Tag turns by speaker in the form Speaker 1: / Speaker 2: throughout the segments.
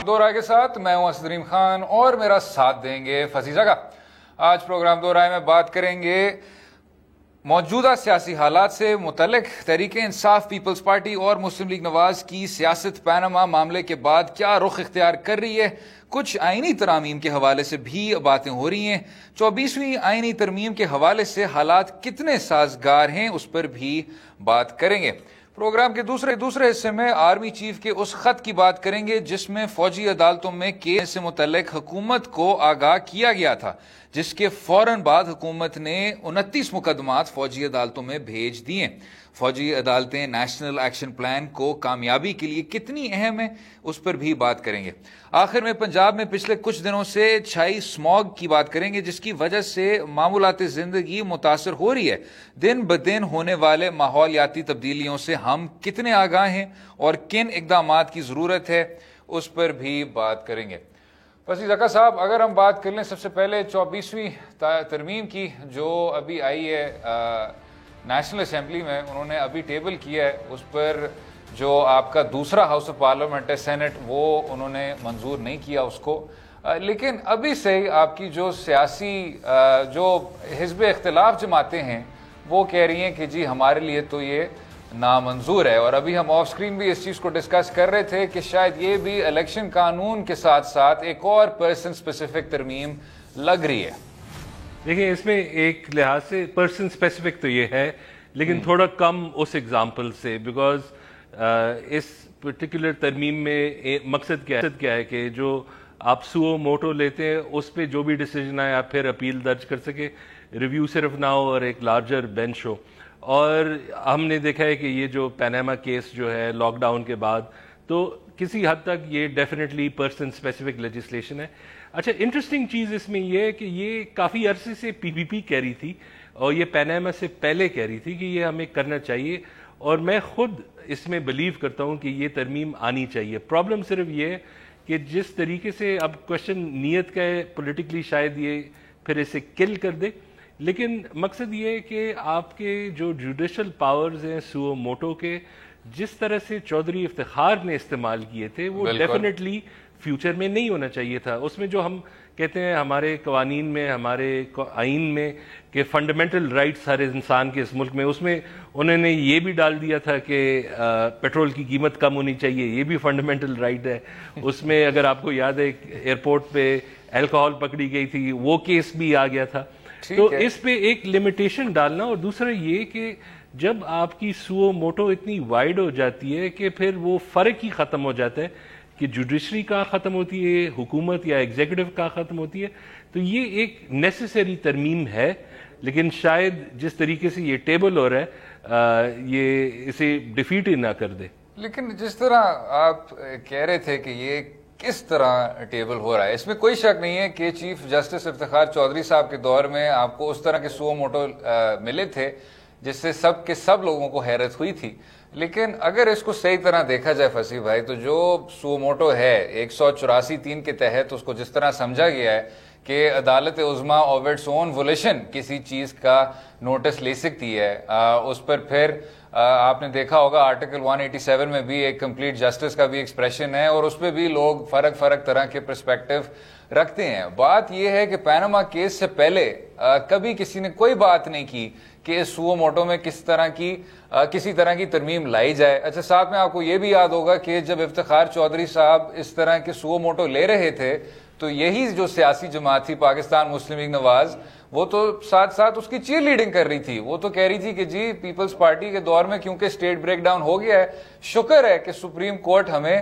Speaker 1: دو رائے کے ساتھ میں ہوں اسد ریم خان اور میرا ساتھ دیں گے فضیزہ کا. آج پروگرام دو رائے میں بات کریں گے موجودہ سیاسی حالات سے متعلق تحریک انصاف پیپلز پارٹی اور مسلم لیگ نواز کی سیاست پاناما معاملے کے بعد کیا رخ اختیار کر رہی ہے. کچھ آئینی ترامیم کے حوالے سے بھی باتیں ہو رہی ہیں. 24ویں آئینی ترمیم کے حوالے سے حالات کتنے سازگار ہیں اس پر بھی بات کریں گے. پروگرام کے دوسرے حصے میں آرمی چیف کے اس خط کی بات کریں گے جس میں فوجی عدالتوں میں کیس سے متعلق حکومت کو آگاہ کیا گیا تھا، جس کے فوراً بعد حکومت نے 29 مقدمات فوجی عدالتوں میں بھیج دیے. فوجی عدالتیں نیشنل ایکشن پلان کو کامیابی کے لیے کتنی اہم ہیں اس پر بھی بات کریں گے. آخر میں پنجاب میں پچھلے کچھ دنوں سے چھائی اسموگ کی بات کریں گے جس کی وجہ سے معمولات زندگی متاثر ہو رہی ہے. دن بدن ہونے والے ماحولیاتی تبدیلیوں سے ہم کتنے آگاہ ہیں اور کن اقدامات کی ضرورت ہے اس پر بھی بات کریں گے. وسیع زکا صاحب، اگر ہم بات کر لیں سب سے پہلے 24ویں ترمیم کی جو ابھی آئی ہے نیشنل اسمبلی میں، انہوں نے ابھی ٹیبل کیا ہے، اس پر جو آپ کا دوسرا ہاؤس آف پارلیمنٹ ہے سینٹ، وہ انہوں نے منظور نہیں کیا اس کو. لیکن ابھی سے آپ کی جو سیاسی جو حزب اختلاف جماعتیں ہیں وہ کہہ رہی ہیں کہ جی ہمارے لیے تو یہ نامنظور ہے. اور ابھی ہم آف سکرین بھی اس چیز کو ڈسکس کر رہے تھے کہ شاید یہ بھی الیکشن قانون کے ساتھ ساتھ ایک اور پرسن اسپیسیفک ترمیم لگ رہی ہے.
Speaker 2: دیکھیں، اس میں ایک لحاظ سے پرسن اسپیسیفک تو یہ ہے لیکن تھوڑا کم اس ایگزامپل سے، بیکاز اس پرٹیکولر ترمیم میں مقصد کیا ہے کہ جو آپ سو موٹو لیتے ہیں اس پہ جو بھی ڈیسیجن آئے آپ پھر اپیل درج کر سکے، ریویو صرف نہ ہو اور ایک لارجر بینچ ہو. اور ہم نے دیکھا ہے کہ یہ جو پاناما کیس جو ہے لاک ڈاؤن کے بعد، تو کسی حد تک یہ ڈیفینیٹلی پرسن اسپیسیفک لیجسلیشن ہے. اچھا، انٹرسٹنگ چیز اس میں یہ ہے کہ یہ کافی عرصے سے پی پی پی کہہ رہی تھی اور یہ پاناما سے پہلے کہہ رہی تھی کہ یہ ہمیں کرنا چاہیے، اور میں خود اس میں بلیو کرتا ہوں کہ یہ ترمیم آنی چاہیے. پرابلم صرف یہ ہے کہ جس طریقے سے اب کوشچن نیت کا ہے پولیٹیکلی شاید یہ پھر اسے کل کر دے، لیکن مقصد یہ ہے کہ آپ کے جو جوڈیشل پاورز ہیں سو موٹو کے، جس طرح سے چودھری افتخار نے استعمال کیے تھے وہ ڈیفینیٹلی فیوچر میں نہیں ہونا چاہیے تھا. اس میں جو ہم کہتے ہیں ہمارے قوانین میں، ہمارے آئین میں کہ فنڈامنٹل رائٹس ہر انسان کے اس ملک میں، اس میں انہوں نے یہ بھی ڈال دیا تھا کہ پیٹرول کی قیمت کم ہونی چاہیے، یہ بھی فنڈامنٹل رائٹ ہے. اس میں اگر آپ کو یاد ہے ایئرپورٹ پہ الکوہول پکڑی گئی تھی، وہ کیس بھی آ گیا تھا. تو اس پہ ایک لمیٹیشن ڈالنا. اور دوسرا یہ کہ جب آپ کی سو موٹو اتنی وائڈ ہو جاتی ہے کہ پھر وہ فرق ہی ختم ہو جاتا ہے کہ جوڈیشری کا ختم ہوتی ہے، حکومت یا ایگزیکٹو کا ختم ہوتی ہے. تو یہ ایک نیسیسری ترمیم ہے، لیکن شاید جس طریقے سے یہ ٹیبل ہو رہا ہے یہ اسے ڈیفیٹ ہی نہ کر دے.
Speaker 1: لیکن جس طرح آپ کہہ رہے تھے کہ یہ کس طرح ٹیبل ہو رہا ہے، اس میں کوئی شک نہیں ہے کہ چیف جسٹس افتخار چودھری صاحب کے دور میں آپ کو اس طرح کے سو موٹو ملے تھے جس سے سب کے سب لوگوں کو حیرت ہوئی تھی. لیکن اگر اس کو صحیح طرح دیکھا جائے فصیح بھائی، تو جو سو موٹو ہے 184(3) کے تحت اس کو جس طرح سمجھا گیا ہے کہ عدالت عظمیٰ آف اٹس اون وولیشن کسی چیز کا نوٹس لے سکتی ہے، اس پر پھر آپ نے دیکھا ہوگا آرٹیکل 187 میں بھی ایک کمپلیٹ جسٹس کا بھی ایکسپریشن ہے اور اس پہ بھی لوگ فرق طرح کے پرسپیکٹو رکھتے ہیں. بات یہ ہے کہ پاناما کیس سے پہلے کبھی کسی نے کوئی بات نہیں کی کہ اس سو موٹو میں کسی طرح کی ترمیم لائی جائے. اچھا، ساتھ میں آپ کو یہ بھی یاد ہوگا کہ جب افتخار چودھری صاحب اس طرح کے سو موٹو لے رہے تھے تو یہی جو سیاسی جماعت تھی پاکستان مسلم لیگ نواز، وہ تو ساتھ ساتھ اس کی چیئر لیڈنگ کر رہی تھی. وہ تو کہہ رہی تھی کہ جی پیپلز پارٹی کے دور میں کیونکہ اسٹیٹ بریک ڈاؤن ہو گیا ہے، شکر ہے کہ سپریم کورٹ ہمیں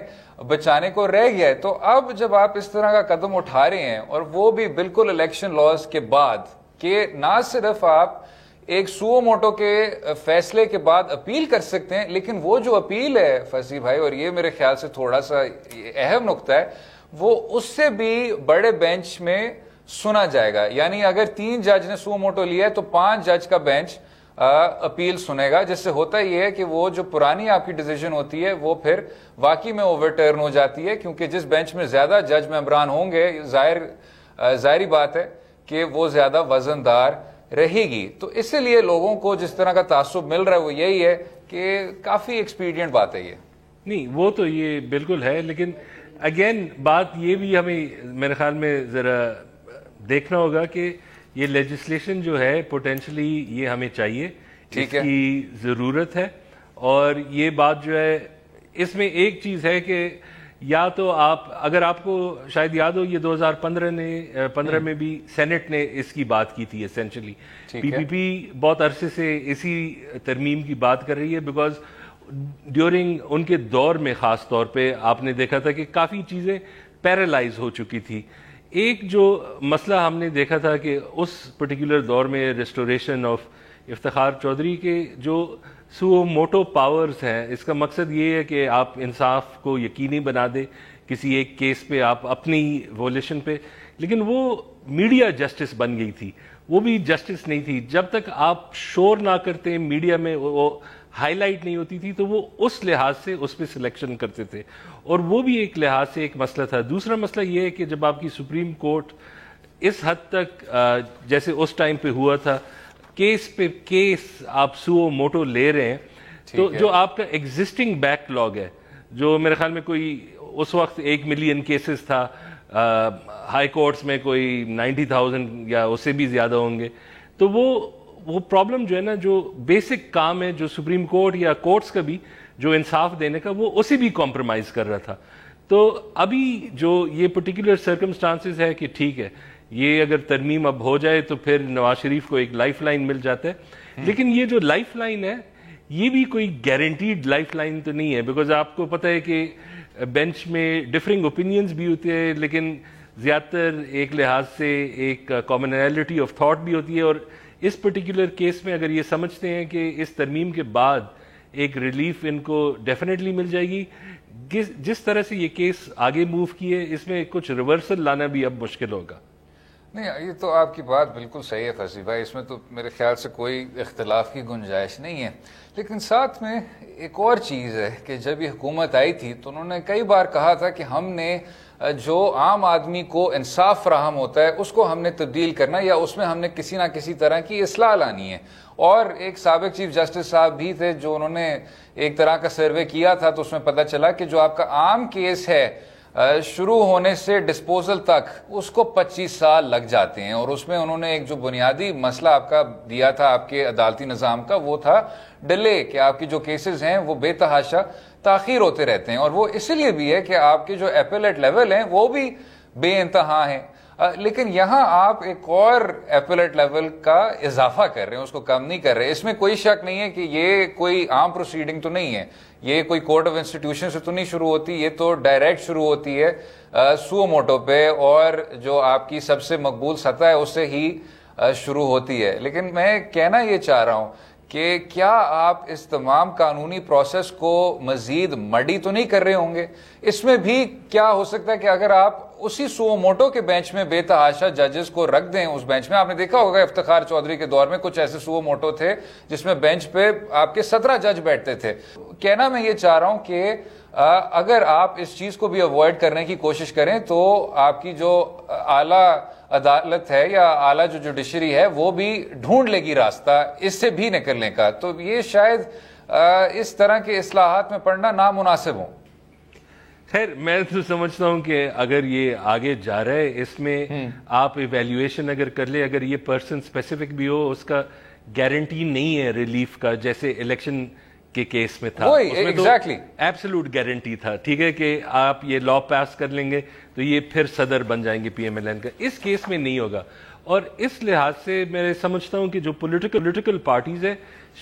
Speaker 1: بچانے کو رہ گیا ہے. تو اب جب آپ اس طرح کا قدم اٹھا رہے ہیں اور وہ بھی بالکل الیکشن لاز کے بعد، کہ نہ صرف آپ ایک سو موٹو کے فیصلے کے بعد اپیل کر سکتے ہیں، لیکن وہ جو اپیل ہے فصیح بھائی، اور یہ میرے خیال سے تھوڑا سا اہم نقطہ ہے، وہ اس سے بھی بڑے بینچ میں سنا جائے گا. یعنی اگر 3 جج نے سو موٹو لیا ہے تو 5 جج کا بینچ اپیل سنے گا، جس سے ہوتا یہ ہے کہ وہ جو پرانی آپ کی ڈیسیژن ہوتی ہے وہ پھر واقعی میں اوور ٹرن ہو جاتی ہے، کیونکہ جس بینچ میں زیادہ جج ممبران ہوں گے ظاہری بات ہے کہ وہ زیادہ وزن دار رہے گی. تو اسی لیے لوگوں کو جس طرح کا تعصب مل رہا ہے وہ یہی ہے کہ کافی ایکسپیڈینٹ بات ہے یہ.
Speaker 2: نہیں، وہ تو یہ بالکل ہے، لیکن اگین بات یہ بھی ہمیں میرے خیال میں ذرا دیکھنا ہوگا کہ یہ لیجسلیشن جو ہے پوٹینشلی یہ ہمیں چاہیے، اس کی ضرورت ہے. اور یہ بات جو ہے اس میں ایک چیز ہے کہ یا تو آپ، اگر آپ کو شاید یاد ہو، یہ 2015 میں بھی سینٹ نے اس کی بات کی تھی. اسینشلی پی پی پی بہت عرصے سے اسی ترمیم کی بات کر رہی ہے، بیکاز ڈیورنگ ان کے دور میں خاص طور پہ آپ نے دیکھا تھا کہ کافی چیزیں پیرالائز ہو چکی تھی. ایک جو مسئلہ ہم نے دیکھا تھا کہ اس پرٹیکولر دور میں ریسٹوریشن آف افتخار چودھری کے جو سو موٹو پاورز ہیں، اس کا مقصد یہ ہے کہ آپ انصاف کو یقینی بنا دیں کسی ایک کیس پہ، آپ اپنی وولیشن پہ. لیکن وہ میڈیا جسٹس بن گئی تھی، وہ بھی جسٹس نہیں تھی. جب تک آپ شور نہ کرتے میڈیا میں وہ ہائی لائٹ نہیں ہوتی تھی، تو وہ اس لحاظ سے اس پہ سلیکشن کرتے تھے، اور وہ بھی ایک لحاظ سے ایک مسئلہ تھا. دوسرا مسئلہ یہ ہے کہ جب آپ کی سپریم کورٹ اس حد تک جیسے اس ٹائم پہ ہوا تھا، کیس پہ کیس آپ سو موٹو لے رہے ہیں، تو جو آپ کا ایگزسٹنگ بیک لاگ ہے، جو میرے خیال میں کوئی اس وقت 1 ملین کیسز تھا، ہائی کورٹس میں کوئی 90,000 یا اس سے بھی زیادہ ہوں گے، تو وہ پرابلم جو ہے نا، جو بیسک کام ہے جو سپریم کورٹ یا کورٹس کا بھی جو انصاف دینے کا، وہ اسے بھی کمپرومائز کر رہا تھا. تو ابھی جو یہ پرٹیکولر سرکمسٹانسز ہے کہ ٹھیک ہے، یہ اگر ترمیم اب ہو جائے تو پھر نواز شریف کو ایک لائف لائن مل جاتا ہے. لیکن یہ جو لائف لائن ہے یہ بھی کوئی گارنٹیڈ لائف لائن تو نہیں ہے، بیکاز آپ کو پتہ ہے کہ بینچ میں ڈفرنگ اوپینینز بھی ہوتے ہیں، لیکن زیادہ تر ایک لحاظ سے ایک کامنالٹی آف تھاٹ بھی ہوتی ہے. اور اس پرٹیکولر کیس میں اگر یہ سمجھتے ہیں کہ اس ترمیم کے بعد ایک ریلیف ان کو ڈیفینیٹلی مل جائے گی، جس طرح سے یہ کیس آگے موو کیے، اس میں کچھ ریورسل لانا بھی اب مشکل ہوگا.
Speaker 1: نہیں، یہ تو آپ کی بات بالکل صحیح ہے فیصل بھائی، اس میں تو میرے خیال سے کوئی اختلاف کی گنجائش نہیں ہے. لیکن ساتھ میں ایک اور چیز ہے کہ جب یہ حکومت آئی تھی تو انہوں نے کئی بار کہا تھا کہ ہم نے جو عام آدمی کو انصاف فراہم ہوتا ہے اس کو ہم نے تبدیل کرنا، یا اس میں ہم نے کسی نہ کسی طرح کی اصلاح لانی ہے. اور ایک سابق چیف جسٹس صاحب بھی تھے جو انہوں نے ایک طرح کا سروے کیا تھا، تو اس میں پتہ چلا کہ جو آپ کا عام کیس ہے شروع ہونے سے ڈسپوزل تک اس کو 25 سال لگ جاتے ہیں. اور اس میں انہوں نے ایک جو بنیادی مسئلہ آپ کا دیا تھا آپ کے عدالتی نظام کا، وہ تھا ڈیلے، کہ آپ کی جو کیسز ہیں وہ بے تحاشا تاخیر ہوتے رہتے ہیں. اور وہ اسی لیے بھی ہے کہ آپ کے جو ایپیلیٹ لیول ہیں وہ بھی بے انتہا ہیں. لیکن یہاں آپ ایک اور ایپیلیٹ لیول کا اضافہ کر رہے ہیں، اس کو کم نہیں کر رہے. اس میں کوئی شک نہیں ہے کہ یہ کوئی عام پروسیڈنگ تو نہیں ہے، یہ کوئی کورٹ آف انسٹیٹیوشن سے تو نہیں شروع ہوتی، یہ تو ڈائریکٹ شروع ہوتی ہے سو موٹو پہ، اور جو آپ کی سب سے مقبول سطح ہے اس سے ہی شروع ہوتی ہے. لیکن میں کہنا یہ چاہ رہا ہوں کہ کیا آپ اس تمام قانونی پروسیس کو مزید مڈی تو نہیں کر رہے ہوں گے؟ اس میں بھی کیا ہو سکتا ہے کہ اگر آپ اسی سو موٹو کے بینچ میں بے تحاشا ججز کو رکھ دیں، اس بینچ میں آپ نے دیکھا ہوگا افتخار چودھری کے دور میں کچھ ایسے سو موٹو تھے جس میں بینچ پہ آپ کے 17 جج بیٹھتے تھے. کہنا میں یہ چاہ رہا ہوں کہ اگر آپ اس چیز کو بھی اوائڈ کرنے کی کوشش کریں تو آپ کی جو اعلیٰ عدالت ہے یا اعلیٰ جو جوڈیشری ہے وہ بھی ڈھونڈ لے گی راستہ اس سے بھی نکلنے کا. تو یہ شاید اس طرح کے اصلاحات میں پڑنا نامناسب ہوں.
Speaker 2: خیر، میں تو سمجھتا ہوں کہ اگر یہ آگے جا رہا ہے، اس میں آپ ایویلیویشن اگر کر لیں، اگر یہ پرسن اسپیسیفک بھی ہو، اس کا گارنٹی نہیں ہے ریلیف کا، جیسے الیکشن کے کیس میں تھا، اس میں تو ایبسولوٹ گارنٹی تھا. ٹھیک ہے کہ آپ یہ لا پاس کر لیں گے تو یہ پھر صدر بن جائیں گے پی ایم ایل این کا. اس کیس میں نہیں ہوگا. اور اس لحاظ سے میں سمجھتا ہوں کہ جو پولیٹیکل پارٹیز ہے،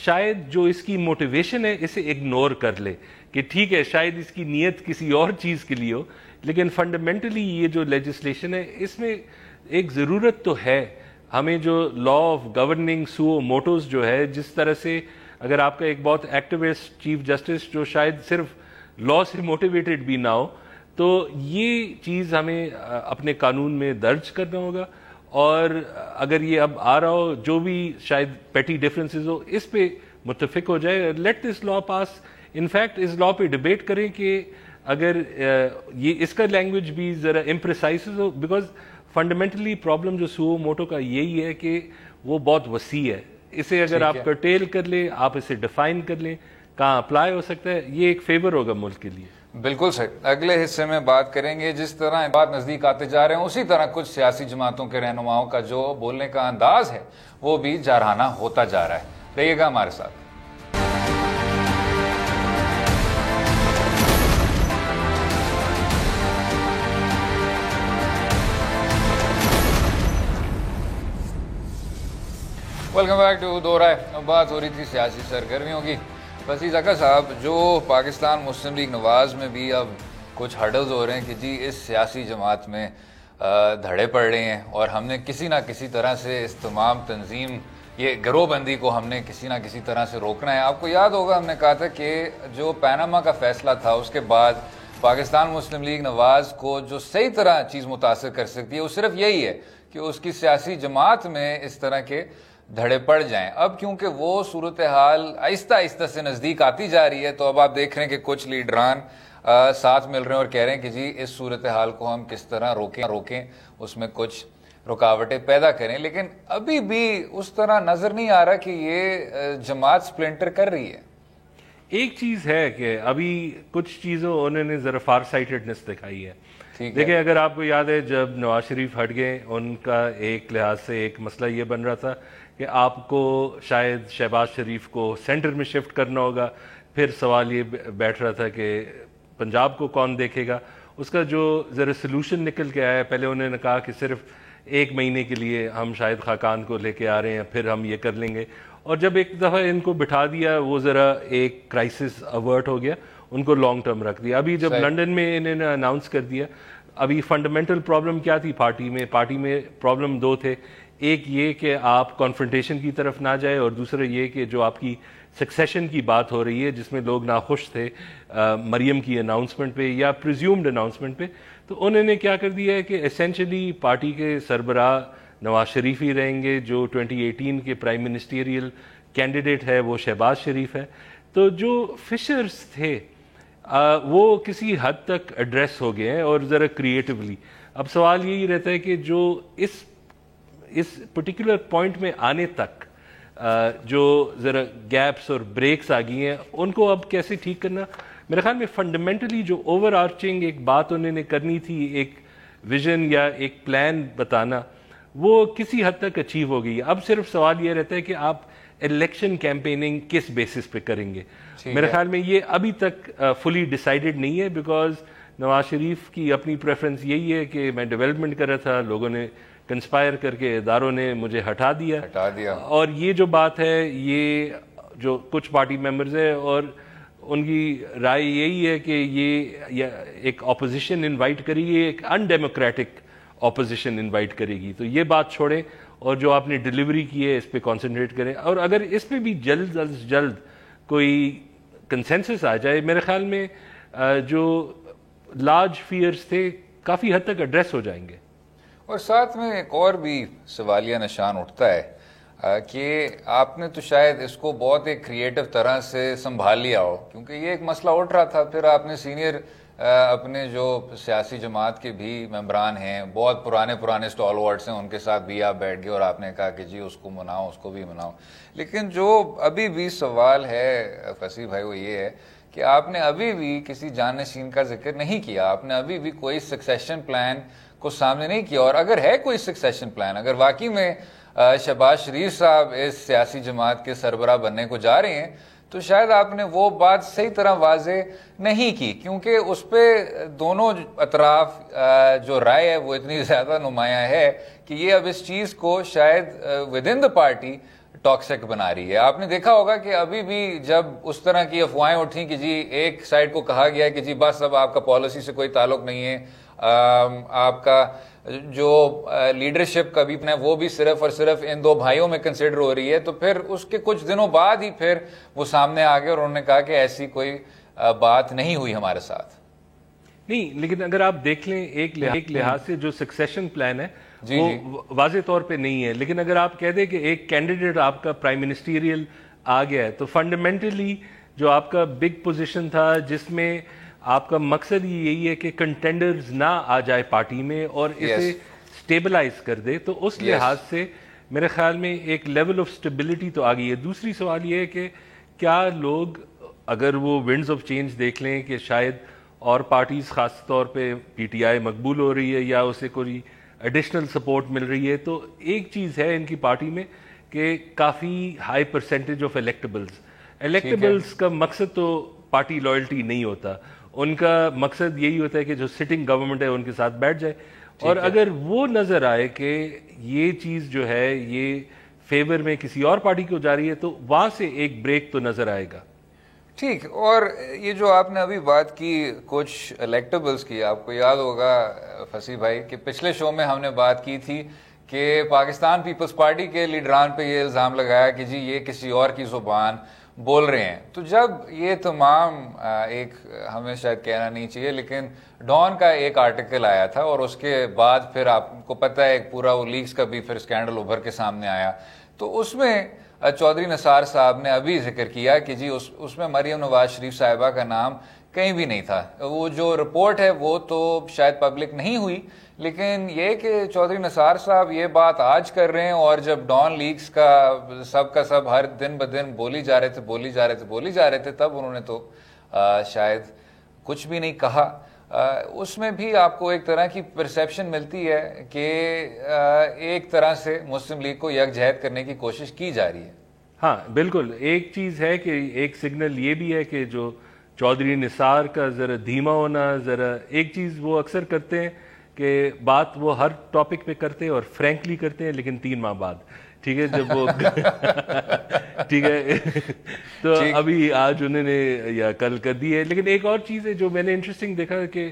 Speaker 2: شاید جو اس کی موٹیویشن ہے اسے اگنور کر لے، کہ ٹھیک ہے شاید اس کی نیت کسی اور چیز کے لیے ہو، لیکن فنڈامنٹلی یہ جو لیجسلیشن ہے اس میں ایک ضرورت تو ہے. ہمیں جو law of governing so mottos جو ہے، جس طرح سے اگر آپ کا ایک بہت ایکٹیوسٹ چیف جسٹس جو شاید صرف لا سے موٹیویٹڈ بھی نہ ہو، تو یہ چیز ہمیں اپنے قانون میں درج کرنا ہوگا. اور اگر یہ اب آ رہا ہو، جو بھی شاید پیٹی ڈفرینسز ہو، اس پہ متفق ہو جائے. Let this law pass. In fact اس لا پہ ڈبیٹ کریں کہ اگر یہ اس کا لینگویج بھی ذرا امپریسائز ہو، بیکاز فنڈامنٹلی پرابلم جو سو موٹو کا یہی ہے کہ وہ بہت وسیع ہے. اسے اگر آپ کرٹیل کر لیں، آپ اسے ڈیفائن کر لیں کہاں اپلائی ہو سکتا ہے، یہ ایک فیور ہوگا ملک کے لیے.
Speaker 1: بالکل صحیح. اگلے حصے میں بات کریں گے جس طرح بات نزدیک آتے جا رہے ہیں اسی طرح کچھ سیاسی جماعتوں کے رہنماؤں کا جو بولنے کا انداز ہے وہ بھی جارحانہ ہوتا جا رہا ہے. رہیے گا ہمارے ساتھ. ویلکم بیک ٹو دو رائے. بات ہو رہی تھی سیاسی سرگرمیوں کی. وسیع زکا صاحب, جو پاکستان مسلم لیگ نواز میں بھی اب کچھ ہرڈلز ہو رہے ہیں کہ جی اس سیاسی جماعت میں دھڑے پڑ رہے ہیں اور ہم نے کسی نہ کسی طرح سے اس تمام تنظیم یہ گروہ بندی کو ہم نے کسی نہ کسی طرح سے روکنا ہے. آپ کو یاد ہوگا ہم نے کہا تھا کہ جو پیناما کا فیصلہ تھا اس کے بعد پاکستان مسلم لیگ نواز کو جو صحیح طرح چیز متاثر کر سکتی ہے وہ صرف یہی ہے کہ اس کی سیاسی جماعت میں اس طرح کے دھڑے پڑ جائیں. اب کیونکہ وہ صورتحال آہستہ آہستہ سے نزدیک آتی جا رہی ہے تو اب آپ دیکھ رہے ہیں کہ کچھ لیڈران ساتھ مل رہے ہیں اور کہہ رہے ہیں کہ جی اس صورتحال کو ہم کس طرح روکیں, اس میں کچھ رکاوٹیں پیدا کریں. لیکن ابھی بھی اس طرح نظر نہیں آ رہا کہ یہ جماعت سپلنٹر کر رہی ہے.
Speaker 2: ایک چیز ہے کہ ابھی کچھ چیزوں انہوں نے ذرا فار سائٹڈنس دکھائی ہے. دیکھیں اگر آپ کو یاد ہے جب نواز شریف ہٹ گئے ان کا ایک لحاظ سے ایک مسئلہ یہ بن رہا تھا کہ آپ کو شاید شہباز شریف کو سینٹر میں شفٹ کرنا ہوگا. پھر سوال یہ بیٹھ رہا تھا کہ پنجاب کو کون دیکھے گا. اس کا جو ذرا سلوشن نکل کے آیا, پہلے انہوں نے کہا کہ صرف 1 مہینے کے لیے ہم شاہد خاقان کو لے کے آ رہے ہیں, پھر ہم یہ کر لیں گے. اور جب ایک دفعہ ان کو بٹھا دیا وہ ذرا ایک کرائسس اوورٹ ہو گیا, ان کو لانگ ٹرم رکھ دیا. ابھی جب لنڈن میں انہوں نے اناؤنس کر دیا, ابھی فنڈامنٹل پرابلم کیا تھی پارٹی میں پرابلم 2 تھے. ایک یہ کہ آپ کانفرنٹیشن کی طرف نہ جائے, اور دوسرا یہ کہ جو آپ کی سکسیشن کی بات ہو رہی ہے جس میں لوگ ناخوش تھے مریم کی اناؤنسمنٹ پہ یا پریزیومڈ اناؤنسمنٹ پہ, تو انہوں نے کیا کر دیا ہے کہ ایسینشلی پارٹی کے سربراہ نواز شریف ہی رہیں گے. جو 2018 کے پرائم منسٹیریل کینڈیڈیٹ ہے وہ شہباز شریف ہے. تو جو فشرز تھے وہ کسی حد تک ایڈریس ہو گئے ہیں اور ذرا کریٹیولی. اب سوال یہی رہتا ہے کہ جو اس پرٹیکولر پوائنٹ میں آنے تک جو ذرا گیپس اور بریکس آ گئی ہیں ان کو اب کیسے ٹھیک کرنا. میرے خیال میں فنڈامنٹلی جو اوور آرچنگ ایک بات انہوں نے کرنی تھی, ایک ویژن یا ایک پلان بتانا, وہ کسی حد تک اچیو ہو گئی. اب صرف سوال یہ رہتا ہے کہ آپ الیکشن کیمپیننگ کس بیسس پہ کریں گے. میرے خیال میں یہ ابھی تک فلی ڈیسائیڈڈ نہیں ہے, بیکاز نواز شریف کی اپنی پریفرنس یہی ہے کہ میں ڈیولپمنٹ کر رہا تھا, لوگوں نے کنسپائر کر کے اداروں نے مجھے ہٹا دیا. اور یہ جو بات ہے, یہ جو کچھ پارٹی ممبرز ہیں اور ان کی رائے یہی ہے کہ یہ ایک اپوزیشن انوائٹ کرے گی, ایک ان ڈیموکریٹک اپوزیشن انوائٹ کرے گی. تو یہ بات چھوڑیں اور جو آپ نے ڈیلیوری کی ہے اس پہ کانسنٹریٹ کریں. اور اگر اس پہ بھی جلد از جلد کوئی کنسنسس آ جائے, میرے خیال میں جو لارج فیئرز تھے کافی حد تک ایڈریس ہو جائیں گے.
Speaker 1: اور ساتھ میں ایک اور بھی سوالیہ نشان اٹھتا ہے کہ آپ نے تو شاید اس کو بہت ایک کریٹو طرح سے سنبھال لیا ہو, کیونکہ یہ ایک مسئلہ اٹھ رہا تھا. پھر آپ نے سینئر اپنے جو سیاسی جماعت کے بھی ممبران ہیں, بہت پرانے اسٹال ورڈس ہیں, ان کے ساتھ بھی آپ بیٹھ گئے اور آپ نے کہا کہ جی اس کو مناؤ, اس کو بھی مناؤ. لیکن جو ابھی بھی سوال ہے فصیح بھائی وہ یہ ہے کہ آپ نے ابھی بھی کسی جانشین کا ذکر نہیں کیا, آپ نے ابھی بھی کوئی سکسیشن پلان کو سامنے نہیں کیا. اور اگر ہے کوئی سکسیشن پلان, اگر واقعی میں شہباز شریف صاحب اس سیاسی جماعت کے سربراہ بننے کو جا رہے ہیں, تو شاید آپ نے وہ بات صحیح طرح واضح نہیں کی, کیونکہ اس پہ دونوں اطراف جو رائے ہے وہ اتنی زیادہ نمایاں ہے کہ یہ اب اس چیز کو شاید with in the party toxic بنا رہی ہے. آپ نے دیکھا ہوگا کہ ابھی بھی جب اس طرح کی افواہیں اٹھیں کہ جی ایک سائڈ کو کہا گیا کہ جی بس اب آپ کا پالیسی سے کوئی تعلق نہیں ہے, آپ کا جو لیڈرشپ کا بھی وہ بھی صرف اور صرف ان 2 بھائیوں میں کنسیڈر ہو رہی ہے, تو پھر اس کے کچھ دنوں بعد ہی پھر وہ سامنے آ گئے اور انہوں نے کہا کہ ایسی کوئی بات نہیں ہوئی ہمارے ساتھ.
Speaker 2: نہیں, لیکن اگر آپ دیکھ لیں ایک لحاظ سے جو سکسیشن پلان ہے وہ واضح طور پہ نہیں ہے. لیکن اگر آپ کہہ دیں کہ ایک کینڈیڈیٹ آپ کا پرائم منسٹیریل آ گیا ہے, تو فنڈامنٹلی جو آپ کا بگ پوزیشن تھا جس میں آپ کا مقصد یہی ہے کہ کنٹینڈرز نہ آ جائے پارٹی میں اور اسے سٹیبلائز کر دے, تو اس لحاظ سے میرے خیال میں ایک لیول آف سٹیبلٹی تو آ گئی ہے. دوسری سوال یہ ہے کہ کیا لوگ اگر وہ ونڈز آف چینج دیکھ لیں کہ شاید اور پارٹیز خاص طور پہ پی ٹی آئی مقبول ہو رہی ہے یا اسے کوئی ایڈیشنل سپورٹ مل رہی ہے، تو ایک چیز ہے ان کی پارٹی میں کہ کافی ہائی پرسنٹیج آف الیکٹیبلز کا مقصد تو پارٹی لائلٹی نہیں ہوتا، ان کا مقصد یہی ہوتا ہے کہ جو سٹنگ گورنمنٹ ہے ان کے ساتھ بیٹھ جائے، اور اگر وہ نظر آئے کہ یہ چیز جو ہے یہ فیور میں کسی اور پارٹی کو جا رہی ہے تو وہاں سے ایک بریک تو نظر آئے گا۔
Speaker 1: ٹھیک، اور یہ جو آپ نے ابھی بات کی کچھ الیکٹیبلز کی، آپ کو یاد ہوگا فصیح بھائی کہ پچھلے شو میں ہم نے بات کی تھی کہ پاکستان پیپلز پارٹی کے لیڈران پہ یہ الزام لگایا کہ جی یہ کسی اور کی زبان بول رہے ہیں۔ تو جب یہ تمام ایک ہمیں شاید کہنا نہیں چاہیے لیکن ڈان کا ایک آرٹیکل آیا تھا اور اس کے بعد پھر آپ کو پتہ ہے ایک پورا وہ لیکس کا بھی پھر اسکینڈل ابھر کے سامنے آیا، تو اس میں چودھری نثار صاحب نے ابھی ذکر کیا کہ جی اس میں مریم نواز شریف صاحبہ کا نام کہیں بھی نہیں تھا۔ وہ جو رپورٹ ہے وہ تو شاید پبلک نہیں ہوئی، لیکن یہ کہ چودھری نثار صاحب یہ بات آج کر رہے ہیں، اور جب ڈان لیکس کا سب ہر دن بدن بولی جا رہے تھے تب انہوں نے تو شاید کچھ بھی نہیں کہا۔ اس میں بھی آپ کو ایک طرح کی پرسیپشن ملتی ہے کہ ایک طرح سے مسلم لیگ کو یکجہت کرنے کی کوشش کی جا رہی ہے۔
Speaker 2: ہاں بالکل، ایک چیز ہے کہ ایک سگنل یہ بھی ہے کہ جو چودھری نثار کا ذرا دھیما ہونا، ذرا ایک چیز وہ اکثر کرتے ہیں کہ بات وہ ہر ٹاپک پہ کرتے ہیں اور فرینکلی کرتے ہیں، لیکن 3 ماہ بعد، ٹھیک ہے، جب وہ ٹھیک ہے تو ابھی آج انہوں نے یا کل کر دی ہے۔ لیکن ایک اور چیز ہے جو میں نے انٹرسٹنگ دیکھا کہ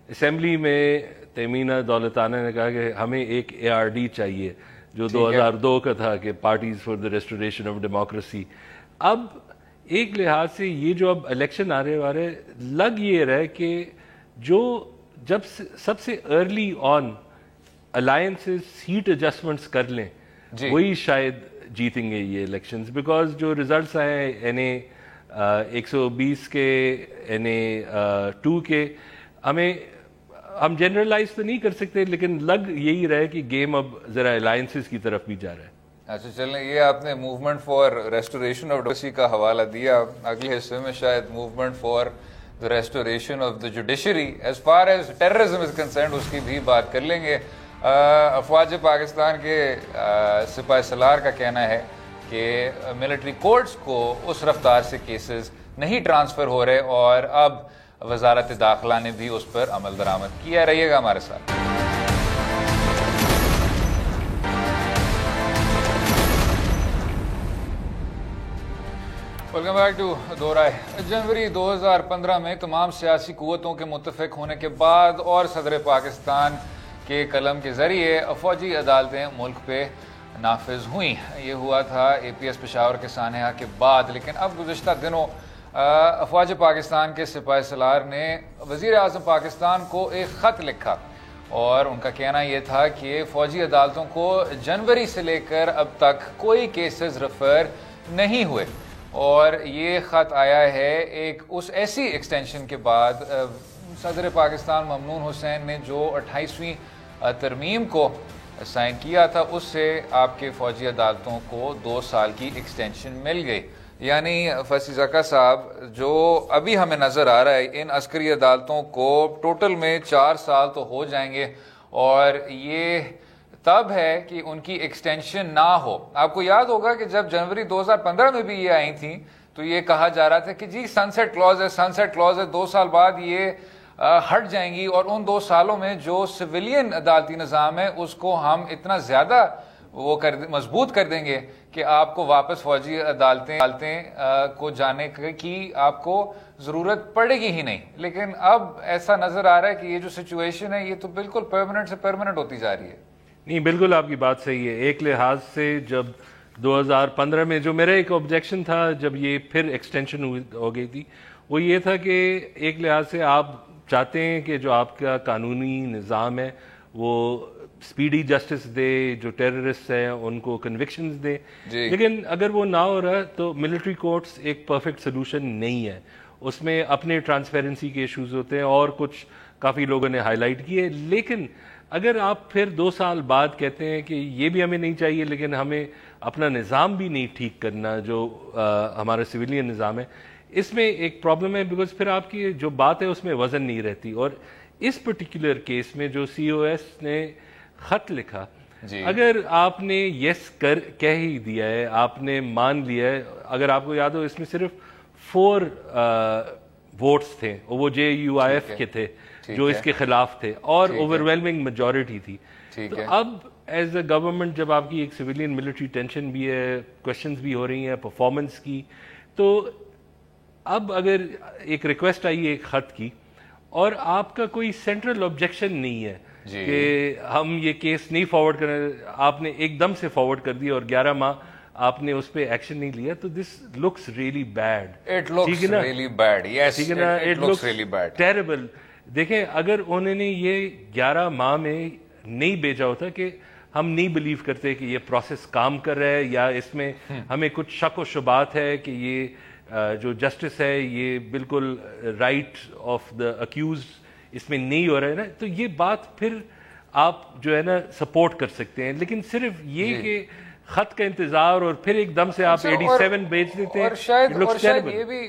Speaker 2: اسمبلی میں تیمینہ دولتانہ نے کہا کہ ہمیں ایک ARD چاہیے جو 2002 کا تھا کہ parties for the restoration of democracy. اب ایک لحاظ سے یہ جو اب الیکشن آ رہے لگ یہ رہا ہے کہ جو جب سب سے early on alliances seat adjustments کر لیں وہی شاید جیتیں گے یہ الیکشنز، بیکاز جو ریزلٹس آئے NA 120 کے NA 2 کے، ہم جنرلائز تو نہیں کر سکتے لیکن لگ یہی رہے کہ گیم اب ذرا الائنسز کی طرف بھی جا رہا ہے۔
Speaker 1: اچھا چلیں، یہ آپ نے movement for restoration of democracy کا حوالہ دیا، اگلے حصے میں شاید movement for the restoration of the judiciary as far as terrorism is concerned اس کی بھی بات کر لیں گے۔ افواج پاکستان کے سپاہ سالار کا کہنا ہے کہ ملٹری کورٹس کو اس رفتار سے کیسز نہیں ٹرانسفر ہو رہے، اور اب وزارت داخلہ نے بھی اس پر عمل درآمد کیا۔ رہیے گا ہمارے ساتھ۔ ویلکم بیک ٹو دو رائے۔ جنوری 2015 میں تمام سیاسی قوتوں کے متفق ہونے کے بعد اور صدر پاکستان کے قلم کے ذریعے فوجی عدالتیں ملک پہ نافذ ہوئیں۔ یہ ہوا تھا APS پشاور کے سانحہ کے بعد، لیکن اب گزشتہ دنوں افواج پاکستان کے سپاہ سالار نے وزیر اعظم پاکستان کو ایک خط لکھا، اور ان کا کہنا یہ تھا کہ فوجی عدالتوں کو جنوری سے لے کر اب تک کوئی کیسز ریفر نہیں ہوئے، اور یہ خط آیا ہے ایک اس ایسی ایکسٹینشن کے بعد صدر پاکستان ممنون حسین نے جو 28ویں ترمیم کو سائن کیا تھا، اس سے آپ کے فوجی عدالتوں کو 2 سال کی ایکسٹینشن مل گئی۔ یعنی فصیح زکا صاحب، جو ابھی ہمیں نظر آ رہا ہے ان عسکری عدالتوں کو ٹوٹل میں 4 سال تو ہو جائیں گے، اور یہ تب ہے کہ ان کی ایکسٹینشن نہ ہو۔ آپ کو یاد ہوگا کہ جب جنوری 2015 میں بھی یہ آئی تھیں تو یہ کہا جا رہا تھا کہ جی سنسیٹ کلوز ہے 2 سال بعد یہ ہٹ جائیں گی، اور ان 2 سالوں میں جو سویلین عدالتی نظام ہے اس کو ہم اتنا زیادہ مضبوط کر دیں گے کہ آپ کو واپس فوجی عدالتیں کو جانے کی آپ کو ضرورت پڑے گی ہی نہیں۔ لیکن اب ایسا نظر آ رہا ہے کہ یہ جو سچویشن ہے یہ تو بالکل پرماننٹ سے پرماننٹ ہوتی جا رہی ہے۔
Speaker 2: نہیں، بالکل آپ کی بات صحیح ہے۔ ایک لحاظ سے جب 2015 میں جو میرا ایک آبجیکشن تھا جب یہ پھر ایکسٹینشن ہو گئی تھی، وہ یہ تھا کہ ایک لحاظ سے آپ چاہتے ہیں کہ جو آپ کا قانونی نظام ہے وہ سپیڈی جسٹس دے، جو ٹیررسٹ ہیں ان کو کنوکشنز دے، لیکن اگر وہ نہ ہو رہا تو ملٹری کورٹس ایک پرفیکٹ سلوشن نہیں ہے۔ اس میں اپنے ٹرانسپیرنسی کے ایشوز ہوتے ہیں اور کچھ کافی لوگوں نے ہائی لائٹ کیے، لیکن اگر آپ پھر 2 سال بعد کہتے ہیں کہ یہ بھی ہمیں نہیں چاہیے لیکن ہمیں اپنا نظام بھی نہیں ٹھیک کرنا جو ہمارا سویلین نظام ہے، اس میں ایک پرابلم ہے بیکاز پھر آپ کی جو بات ہے اس میں وزن نہیں رہتی. اور اس پرٹیکولر کیس میں جو سی او ایس نے خط لکھا, اگر آپ نے یس کہہ ہی دیا ہے, آپ نے مان لیا ہے, اگر آپ کو یاد ہو اس میں صرف 4 ووٹس تھے, وہ JUIF کے تھے جو اس کے خلاف تھے, اور اوور-ویلمنگ میجورٹی تھی. تو اب ایز اے گورنمنٹ جب آپ کی ایک سویلین ملٹری ٹینشن بھی ہے, کوشچنز بھی ہو رہی ہیں پرفارمنس کی, تو اب اگر ایک ریکویسٹ آئی ہے ایک خط کی اور آپ کا کوئی سینٹرل آبجیکشن نہیں ہے کہ ہم یہ کیس نہیں فارورڈ کریں, آپ نے ایک دم سے فارورڈ کر دیا اور 11 ماہ آپ نے اس پہ ایکشن نہیں لیا, تو this looks really bad.
Speaker 1: It looks really bad. Yes, it looks really bad,
Speaker 2: terrible. دیکھیں اگر انہوں نے یہ 11 ماہ میں نہیں بھیجا ہوتا کہ ہم نہیں بلیو کرتے کہ یہ پروسیس کام کر رہا ہے, یا اس میں ہمیں کچھ شک و شبات ہے کہ یہ جو جسٹس ہے یہ بالکل رائٹ آف دا اکیوزڈ اس میں نہیں ہو رہا ہے نا, تو یہ بات پھر آپ جو ہے نا سپورٹ کر سکتے ہیں. لیکن صرف یہ کہ خط کا انتظار اور پھر ایک دم سے آپ 87 بھیج دیتے ہیں,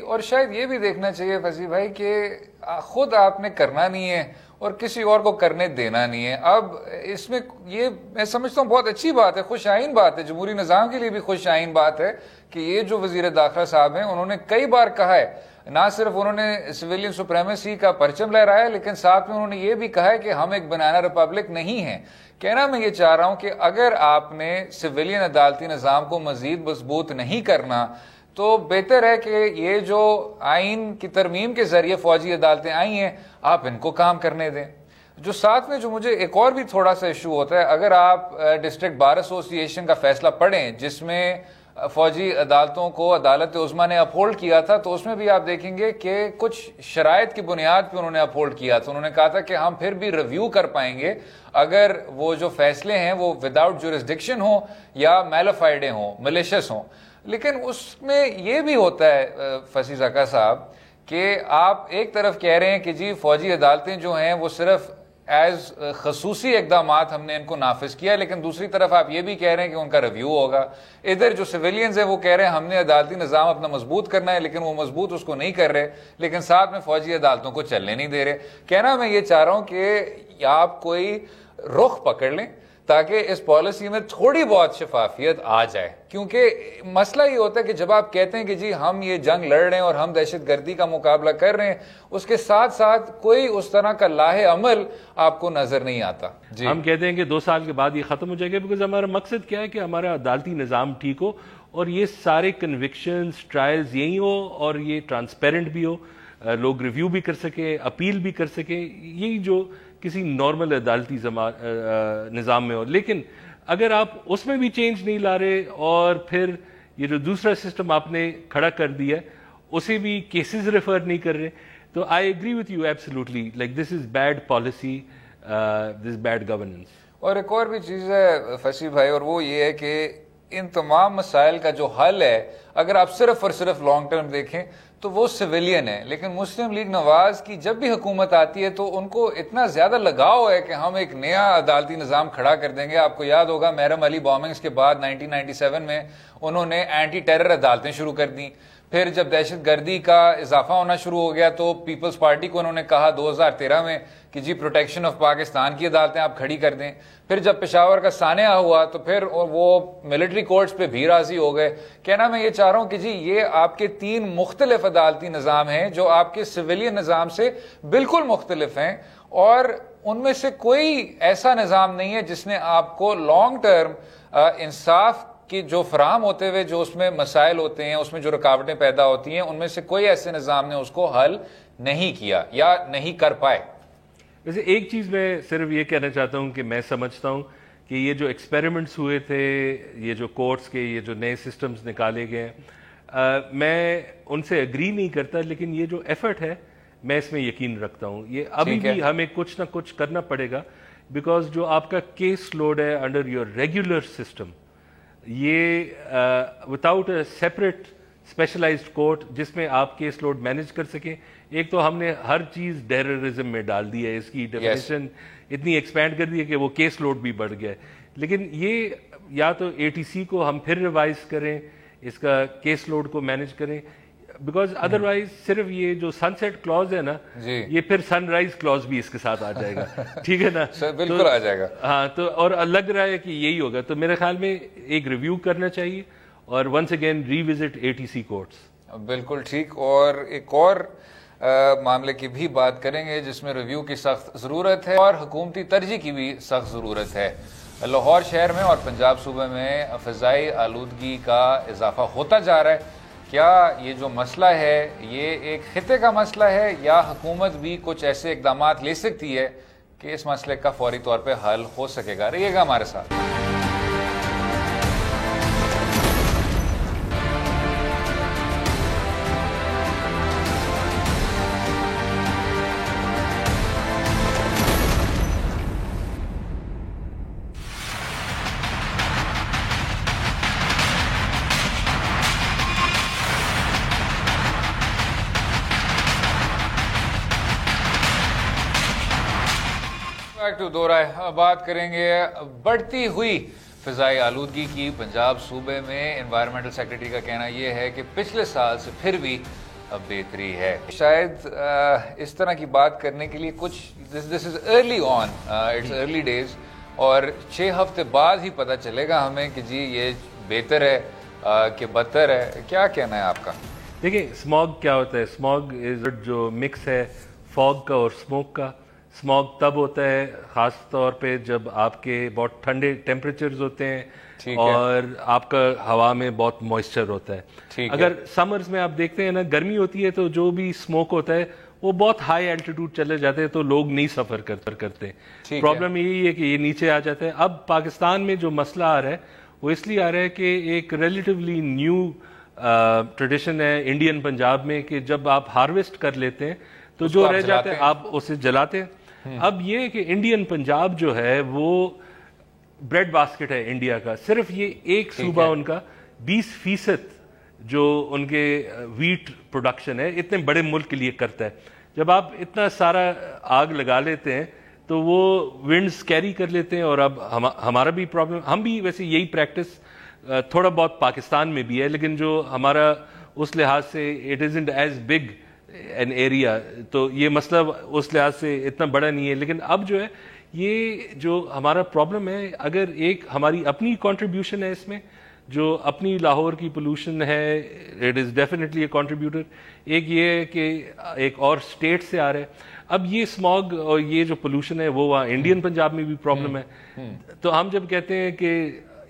Speaker 1: اور شاید یہ بھی دیکھنا چاہیے فصیح بھائی کہ خود آپ نے کرنا نہیں ہے اور کسی اور کو کرنے دینا نہیں ہے. اب اس میں یہ میں سمجھتا ہوں بہت اچھی بات ہے, خوش آئین بات ہے, جمہوری نظام کے لیے بھی خوش آئین بات ہے کہ یہ جو وزیر داخلہ صاحب ہیں انہوں نے کئی بار کہا ہے, نہ صرف انہوں نے سویلین سپریمیسی کا پرچم لہرایا لیکن ساتھ میں انہوں نے یہ بھی کہا ہے کہ ہم ایک بنانا ریپبلک نہیں ہیں. کہنا میں یہ چاہ رہا ہوں کہ اگر آپ نے سویلین عدالتی نظام کو مزید مضبوط نہیں کرنا تو بہتر ہے کہ یہ جو آئین کی ترمیم کے ذریعے فوجی عدالتیں آئی ہیں آپ ان کو کام کرنے دیں. جو ساتھ میں جو مجھے ایک اور بھی تھوڑا سا ایشو ہوتا ہے, اگر آپ ڈسٹرکٹ بار ایسوسی ایشن کا فیصلہ پڑھیں جس میں فوجی عدالتوں کو عدالت عظمیٰ نے اپہولڈ کیا تھا, تو اس میں بھی آپ دیکھیں گے کہ کچھ شرائط کی بنیاد پہ انہوں نے اپہولڈ کیا تھا. انہوں نے کہا تھا کہ ہم پھر بھی ریویو کر پائیں گے اگر وہ جو فیصلے ہیں وہ وداؤٹ جورسڈکشن ہوں یا میلفائڈ ہوں, ملیشس ہوں. لیکن اس میں یہ بھی ہوتا ہے فصیح زکا صاحب کہ آپ ایک طرف کہہ رہے ہیں کہ جی فوجی عدالتیں جو ہیں وہ صرف ایز خصوصی اقدامات ہم نے ان کو نافذ کیا, لیکن دوسری طرف آپ یہ بھی کہہ رہے ہیں کہ ان کا ریویو ہوگا. ادھر جو سویلینز ہیں وہ کہہ رہے ہیں ہم نے عدالتی نظام اپنا مضبوط کرنا ہے, لیکن وہ مضبوط اس کو نہیں کر رہے, لیکن ساتھ میں فوجی عدالتوں کو چلنے نہیں دے رہے. کہنا میں یہ چاہ رہا ہوں کہ آپ کوئی رخ پکڑ لیں تاکہ اس پالیسی میں تھوڑی بہت شفافیت آ جائے, کیونکہ مسئلہ یہ ہوتا ہے کہ جب آپ کہتے ہیں کہ جی ہم یہ جنگ لڑ رہے ہیں اور ہم دہشت گردی کا مقابلہ کر رہے ہیں, اس کے ساتھ ساتھ کوئی اس طرح کا لاہے عمل آپ کو نظر نہیں آتا.
Speaker 2: ہم کہتے ہیں کہ 2 سال کے بعد یہ ختم ہو جائے گا, بیکاز ہمارا مقصد کیا ہے کہ ہمارا عدالتی نظام ٹھیک ہو اور یہ سارے کنوکشنز ٹرائلز یہی ہو اور یہ ٹرانسپیرنٹ بھی ہو, لوگ ریویو بھی کر سکیں, اپیل بھی کر سکیں, یہی جو کسی نارمل عدالتی نظام میں ہو. لیکن اگر آپ اس میں بھی چینج نہیں لا رہے اور پھر یہ جو دوسرا سسٹم آپ نے کھڑا کر دیا اسے بھی کیسز ریفر نہیں کر رہے, تو I agree with you absolutely, like this is bad policy, this bad governance.
Speaker 1: اور ایک اور بھی چیز ہے فصیح بھائی, اور وہ یہ ہے کہ ان تمام مسائل کا جو حل ہے اگر آپ صرف اور صرف لانگ ٹرم دیکھیں تو وہ سویلین ہے. لیکن مسلم لیگ نواز کی جب بھی حکومت آتی ہے تو ان کو اتنا زیادہ لگاؤ ہے کہ ہم ایک نیا عدالتی نظام کھڑا کر دیں گے. آپ کو یاد ہوگا محرم علی بامبنگز کے بعد 1997 میں انہوں نے اینٹی ٹیرر عدالتیں شروع کر دیں. پھر جب دہشت گردی کا اضافہ ہونا شروع ہو گیا تو پیپلز پارٹی کو انہوں نے کہا 2013 میں کہ جی پروٹیکشن آف پاکستان کی عدالتیں آپ کھڑی کر دیں. پھر جب پشاور کا سانحہ ہوا تو پھر وہ ملٹری کورٹس پہ بھی راضی ہو گئے. کہنا میں یہ چاہ رہا ہوں کہ جی یہ آپ کے 3 مختلف عدالتی نظام ہیں جو آپ کے سویلین نظام سے بالکل مختلف ہیں, اور ان میں سے کوئی ایسا نظام نہیں ہے جس نے آپ کو لانگ ٹرم انصاف کہ جو فراہم ہوتے ہوئے جو اس میں مسائل ہوتے ہیں, اس میں جو رکاوٹیں پیدا ہوتی ہیں, ان میں سے کوئی ایسے نظام نے اس کو حل نہیں کیا یا نہیں کر پائے.
Speaker 2: ویسے ایک چیز میں صرف یہ کہنا چاہتا ہوں کہ میں سمجھتا ہوں کہ یہ جو ایکسپیریمنٹس ہوئے تھے, یہ جو کورٹس کے یہ جو نئے سسٹمز نکالے گئے, میں ان سے اگری نہیں کرتا, لیکن یہ جو ایفرٹ ہے میں اس میں یقین رکھتا ہوں. یہ ابھی بھی ہمیں کچھ نہ کچھ کرنا پڑے گا, بیکاز جو آپ کا کیس لوڈ ہے انڈر یور ریگولر سسٹم, یہ without a separate specialized court جس میں آپ کیس لوڈ مینیج کر سکیں. ایک تو ہم نے ہر چیز ٹیررزم میں ڈال دی ہے, اس کی ڈیفینیشن اتنی ایکسپینڈ کر دی ہے کہ وہ کیس لوڈ بھی بڑھ گیا ہے. لیکن یہ یا تو ATC کو ہم پھر ریوائز کریں, اس کا کیس لوڈ کو مینیج کریں, بیکاز ادروائز صرف یہ جو سن سیٹ کلوز ہے نا یہ پھر سن رائز کلوز بھی اس کے ساتھ آ جائے گا. ٹھیک ہے نا,
Speaker 1: بالکل آ جائے گا.
Speaker 2: ہاں تو اور لگ رہا ہے کہ یہی ہوگا. تو میرے خیال میں ایک ریویو کرنا چاہیے اور ونس اگین ری وزٹ ATC کورٹس.
Speaker 1: بالکل ٹھیک. اور ایک اور معاملے کی بھی بات کریں گے جس میں ریویو کی سخت ضرورت ہے اور حکومتی ترجیح کی بھی سخت ضرورت ہے. لاہور شہر میں اور پنجاب صوبے میں فضائی آلودگی کا اضافہ ہوتا جا رہا ہے. کیا یہ جو مسئلہ ہے یہ ایک خطے کا مسئلہ ہے یا حکومت بھی کچھ ایسے اقدامات لے سکتی ہے کہ اس مسئلے کا فوری طور پہ حل ہو سکے گا؟ رہیے گا ہمارے ساتھ. بات کریں گے بڑھتی ہوئی فضائی آلودگی کی. پنجاب صوبے میں انوائرمنٹل سیکرٹری کا کہنا یہ ہے کہ پچھلے سال سے پھر بھی بہتری ہے. شاید اس طرح کی بات کرنے کے لیے کچھ this is early on, it's early days, اور 6 ہفتے بعد ہی پتہ چلے گا ہمیں کہ جی یہ بہتر ہے کہ بدتر ہے. کیا کہنا ہے آپ کا؟
Speaker 2: دیکھیں اسموگ کیا ہوتا ہے. اسموگ جو مکس ہے فوگ کا اور اسموک کا. اسموگ تب ہوتا ہے خاص طور پہ جب آپ کے بہت ٹھنڈے ٹیمپریچرز ہوتے ہیں اور آپ کا ہوا میں بہت موئسچر ہوتا ہے. اگر سمرز میں آپ دیکھتے ہیں نا گرمی ہوتی ہے تو جو بھی اسموک ہوتا ہے وہ بہت ہائی الٹیٹیوڈ چلے جاتے ہیں تو لوگ نہیں سفر کرتے. پرابلم یہی ہے کہ یہ نیچے آ جاتے ہیں. اب پاکستان میں جو مسئلہ آ رہا ہے وہ اس لیے آ رہا ہے کہ ایک ریلیٹیولی نیو ٹریڈیشن ہے انڈین پنجاب میں کہ جب آپ ہارویسٹ کر لیتے ہیں تو جو رہ جاتے ہیں آپ اسے جلاتے ہیں. اب یہ کہ انڈین پنجاب جو ہے وہ بریڈ باسکٹ ہے انڈیا کا. صرف یہ ایک صوبہ ان کا 20% جو ان کے ویٹ پروڈکشن ہے اتنے بڑے ملک کے لیے کرتا ہے. جب آپ اتنا سارا آگ لگا لیتے ہیں تو وہ ونڈز کیری کر لیتے ہیں. اور اب ہمارا بھی پرابلم, ہم بھی ویسے یہی پریکٹس تھوڑا بہت پاکستان میں بھی ہے لیکن جو ہمارا اس لحاظ سے it isn't as big an area, تو یہ مسئلہ اس لحاظ سے اتنا بڑا نہیں ہے. لیکن اب جو ہے یہ جو ہمارا پرابلم ہے اگر ایک ہماری اپنی کنٹریبیوشن ہے اس میں, جو اپنی لاہور کی پولوشن ہے it is definitely a contributor. ایک یہ ہے کہ ایک اور اسٹیٹ سے آ رہا ہے. اب یہ اسموگ اور یہ جو پولوشن ہے وہ وہاں انڈین پنجاب میں بھی پرابلم ہے. تو ہم جب کہتے ہیں کہ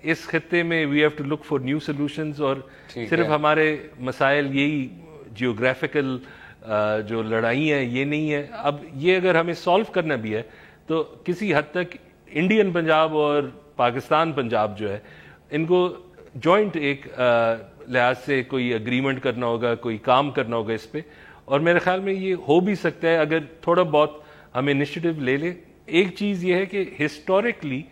Speaker 2: اس خطے میں we have to look for new solutions اور صرف ہمارے مسائل یہی جیوگرافیکل جو لڑائی ہیں یہ نہیں ہے. اب یہ اگر ہمیں سالو کرنا بھی ہے تو کسی حد تک انڈین پنجاب اور پاکستان پنجاب جو ہے ان کو جوائنٹ ایک لحاظ سے کوئی اگریمنٹ کرنا ہوگا, کوئی کام کرنا ہوگا اس پہ. اور میرے خیال میں یہ ہو بھی سکتا ہے اگر تھوڑا بہت ہم انیشیٹو لے لیں. ایک چیز یہ ہے کہ ہسٹوریکلی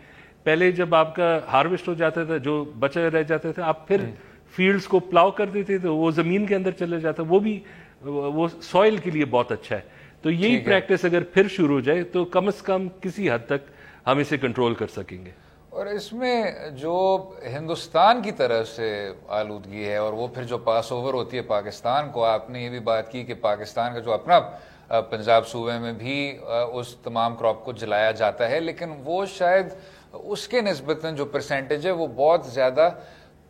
Speaker 2: پہلے جب آپ کا ہارویسٹ ہو جاتا تھا جو بچا رہ جاتا تھا آپ پھر فیلڈز کو پلاؤ کر دیتے تھے, وہ زمین کے اندر چلے جاتا, وہ سوئل کے لیے بہت اچھا ہے. تو یہی پریکٹس اگر پھر شروع ہو جائے تو کم از کم کسی حد تک ہم اسے کنٹرول کر سکیں گے.
Speaker 1: اور اس میں جو ہندوستان کی طرف سے آلودگی ہے اور وہ پھر جو پاس اوور ہوتی ہے پاکستان کو, آپ نے یہ بھی بات کی کہ پاکستان کا جو اپنا پنجاب صوبے میں بھی اس تمام کراپ کو جلایا جاتا ہے لیکن وہ شاید اس کے نسبتاً جو پرسنٹیج ہے وہ بہت زیادہ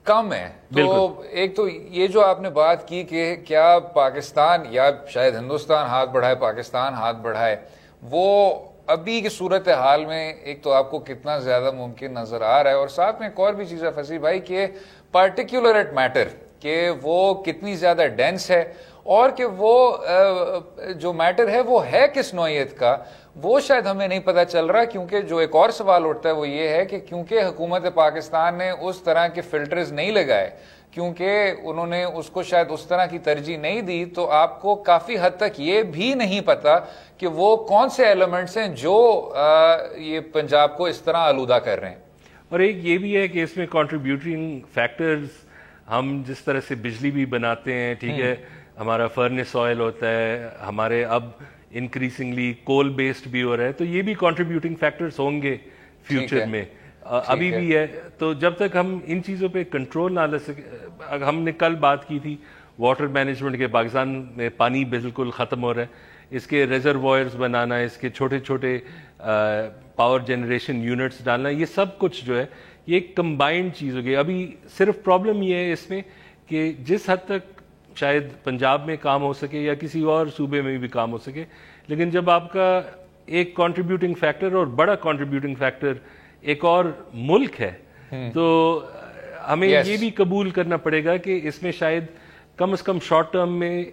Speaker 1: کم ہے. تو ایک تو یہ جو آپ نے بات کی کہ کیا پاکستان یا شاید ہندوستان ہاتھ بڑھائے پاکستان ہاتھ بڑھائے, وہ ابھی کی صورتحال میں ایک تو آپ کو کتنا زیادہ ممکن نظر آ رہا ہے. اور ساتھ میں ایک اور بھی چیز ہے فصیح بھائی کہ پارٹیکولریٹ میٹر کہ وہ کتنی زیادہ ڈینس ہے اور کہ وہ جو میٹر ہے وہ ہے کس نوعیت کا وہ شاید ہمیں نہیں پتہ چل رہا. کیونکہ جو ایک اور سوال اٹھتا ہے وہ یہ ہے کہ کیونکہ حکومت پاکستان نے اس طرح کے فلٹرز نہیں لگائے, کیونکہ انہوں نے اس کو شاید اس طرح کی ترجیح نہیں دی, تو آپ کو کافی حد تک یہ بھی نہیں پتا کہ وہ کون سے ایلیمنٹس ہیں جو یہ پنجاب کو اس طرح آلودہ کر رہے ہیں.
Speaker 2: اور ایک یہ بھی ہے کہ اس میں کنٹریبیوٹنگ فیکٹرز, ہم جس طرح سے بجلی بھی بناتے ہیں, ٹھیک ہے, ہمارا فرنس آئل ہوتا ہے, ہمارے اب انکریزنگلی کول بیسڈ بھی ہو رہا ہے, تو یہ بھی کنٹریبیوٹنگ فیکٹرز ہوں گے فیوچر میں, ابھی بھی ہے. تو جب تک ہم ان چیزوں پہ کنٹرول نہ لے سکے, ہم نے کل بات کی تھی واٹر مینجمنٹ کے پاکستان میں پانی بالکل ختم ہو رہا ہے. اس کے ریزروائرز بنانا, اس کے چھوٹے چھوٹے پاور جنریشن یونٹس ڈالنا, یہ سب کچھ جو ہے یہ ایک کمبائنڈ چیز ہو گئی. ابھی صرف پرابلم یہ ہے اس میں کہ جس حد تک شاید پنجاب میں کام ہو سکے یا کسی اور صوبے میں بھی کام ہو سکے, لیکن جب آپ کا ایک کنٹریبیوٹنگ فیکٹر اور بڑا کنٹریبیوٹنگ فیکٹر ایک اور ملک ہے, تو ہمیں یہ بھی قبول کرنا پڑے گا کہ اس میں شاید کم از کم شارٹ ٹرم میں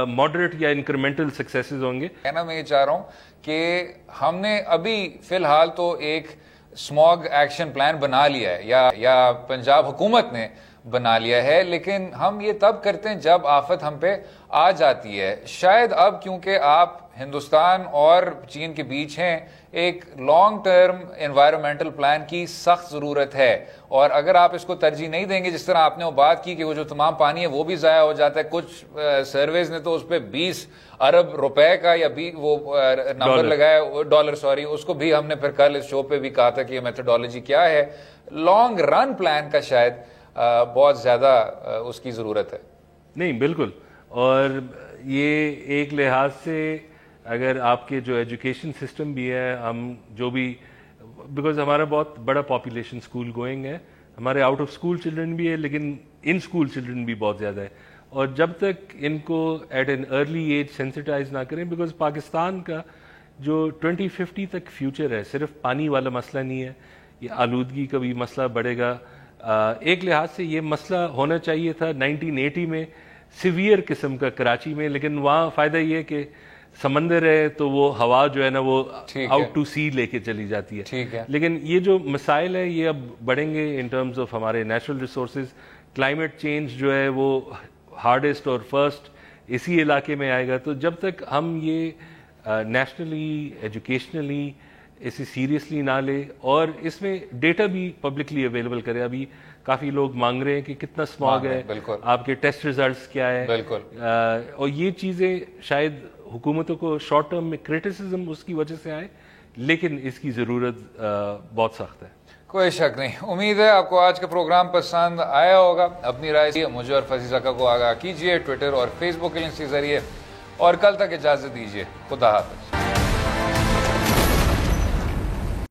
Speaker 2: ماڈریٹ یا انکریمنٹل سکسیسز ہوں گے.
Speaker 1: کہنا میں یہ چاہ رہا ہوں کہ ہم نے ابھی فی الحال تو ایک اسموگ ایکشن پلان بنا لیا ہے یا پنجاب حکومت نے بنا لیا ہے, لیکن ہم یہ تب کرتے ہیں جب آفت ہم پہ آ جاتی ہے. شاید اب کیونکہ آپ ہندوستان اور چین کے بیچ ہیں, ایک لانگ ٹرم انوائرمنٹل پلان کی سخت ضرورت ہے, اور اگر آپ اس کو ترجیح نہیں دیں گے, جس طرح آپ نے وہ بات کی کہ وہ جو تمام پانی ہے وہ بھی ضائع ہو جاتا ہے, کچھ سرویز نے تو اس پہ 20 ارب روپے کا یا وہ نمبر لگایا ڈالر, سوری, اس کو بھی ہم نے پھر کل اس شو پہ بھی کہا تھا کہ یہ میتھڈالوجی کیا ہے. لانگ رن پلان کا شاید بہت زیادہ اس کی ضرورت ہے.
Speaker 2: نہیں بالکل, اور یہ ایک لحاظ سے اگر آپ کے جو ایجوکیشن سسٹم بھی ہے, ہم جو بھی, بیکاز ہمارا بہت بڑا پاپولیشن اسکول گوئنگ ہے, ہمارے آؤٹ آف اسکول چلڈرن بھی ہے لیکن ان اسکول چلڈرن بھی بہت زیادہ ہے, اور جب تک ان کو at an early age sensitize نہ کریں, بیکاز پاکستان کا جو 2050 تک فیوچر ہے صرف پانی والا مسئلہ نہیں ہے, یہ آلودگی کا بھی مسئلہ بڑھے گا. ایک لحاظ سے یہ مسئلہ ہونا چاہیے تھا 1980 میں سیویئر قسم کا کراچی میں, لیکن وہاں فائدہ یہ کہ سمندر ہے تو وہ ہوا جو ہے نا وہ آؤٹ ٹو سی لے کے چلی جاتی ہے. لیکن یہ جو مسائل ہے یہ اب بڑھیں گے ان ٹرمز آف ہمارے نیچرل ریسورسز. کلائمیٹ چینج جو ہے وہ ہارڈسٹ اور فرسٹ اسی علاقے میں آئے گا. تو جب تک ہم یہ نیشنلی ایجوکیشنلی اسے سیریسلی نہ لے اور اس میں ڈیٹا بھی پبلکلی اویلیبل کرے. ابھی کافی لوگ مانگ رہے ہیں کہ کتنا اسماگ ہے, آپ کے ٹیسٹ ریزلٹس کیا ہے, اور یہ چیزیں شاید حکومتوں کو شارٹ ٹرم میں کرٹیسزم اس کی وجہ سے آئے, لیکن اس کی ضرورت بہت سخت ہے.
Speaker 1: کوئی شک نہیں. امید ہے آپ کو آج کا پروگرام پسند آیا ہوگا. اپنی رائے مجھے اور فضیل زکا کو آگاہ کیجیے ٹویٹر اور فیس بک کے لنک کے ذریعے, اور کل تک اجازت دیجیے. خدا حافظ.